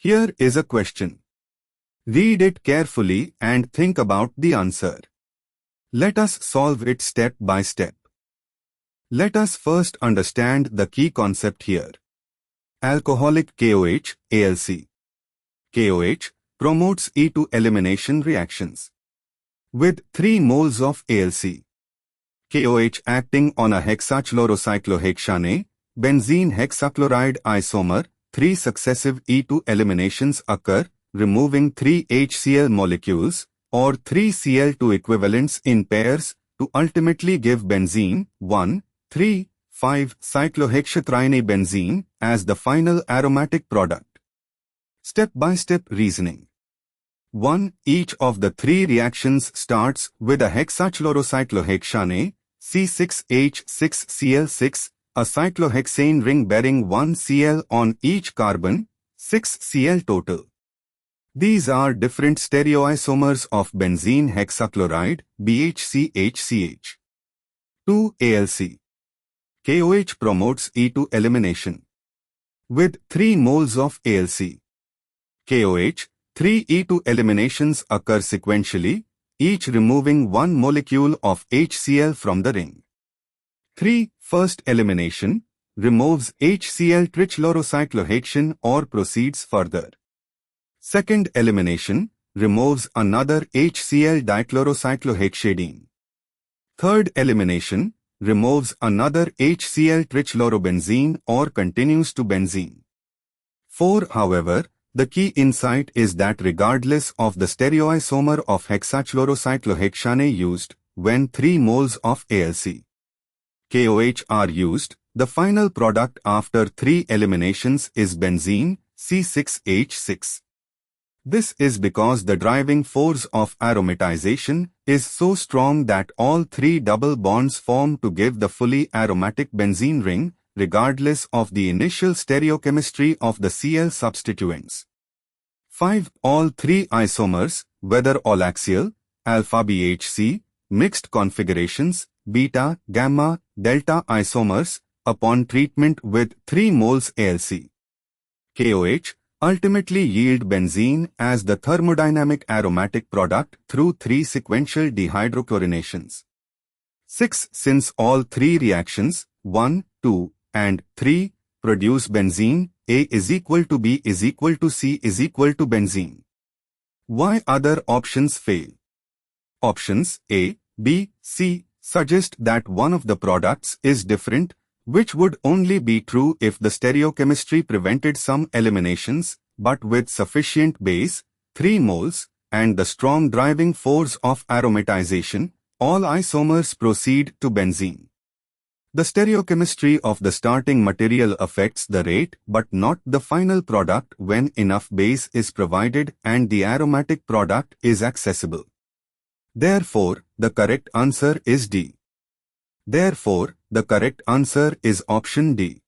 Here is a question. Read it carefully and think about the answer. Let us solve it step by step. Let us first understand the key concept here. Alcoholic KOH, ALC. KOH promotes E2 elimination reactions. With 3 moles of ALC, KOH acting on a hexachlorocyclohexane, benzene hexachloride isomer, 3 successive E2 eliminations occur, removing 3 HCl molecules, or 3 Cl2 equivalents in pairs, to ultimately give benzene 1,3,5-cyclohexatriene benzene as the final aromatic product. Step-by-step reasoning. 1. Each of the 3 reactions starts with a hexachlorocyclohexane, C6H6Cl6, a cyclohexane ring bearing 1 Cl on each carbon, 6 Cl total. These are different stereoisomers of benzene hexachloride, BHCHCH. 2. ALC. KOH promotes E2 elimination. With 3 moles of ALC, KOH, 3 E2 eliminations occur sequentially, each removing 1 molecule of HCl from the ring. 3. First elimination removes HCl trichlorocyclohexane or proceeds further. Second elimination removes another HCl dichlorocyclohexadiene. Third elimination removes another HCl trichlorobenzene or continues to benzene. 4. However, the key insight is that regardless of the stereoisomer of hexachlorocyclohexane used, when 3 moles of ALC, KOH are used, the final product after 3 eliminations is benzene, C6H6. This is because the driving force of aromatization is so strong that all 3 double bonds form to give the fully aromatic benzene ring, regardless of the initial stereochemistry of the Cl substituents. 5. All 3 isomers, whether allaxial, alpha-BHC, mixed configurations, beta, gamma, delta isomers, upon treatment with 3 moles ALC, KOH, ultimately yield benzene as the thermodynamic aromatic product through 3 sequential dehydrochlorinations. 6. Since all 3 reactions, 1, 2, and 3, produce benzene, A is equal to B is equal to C is equal to benzene. Why other options fail? Options A, B, C suggest that one of the products is different, which would only be true if the stereochemistry prevented some eliminations, but with sufficient base, 3 moles, and the strong driving force of aromatization, all isomers proceed to benzene. The stereochemistry of the starting material affects the rate but not the final product when enough base is provided and the aromatic product is accessible. Therefore, the correct answer is D. Therefore, the correct answer is option D.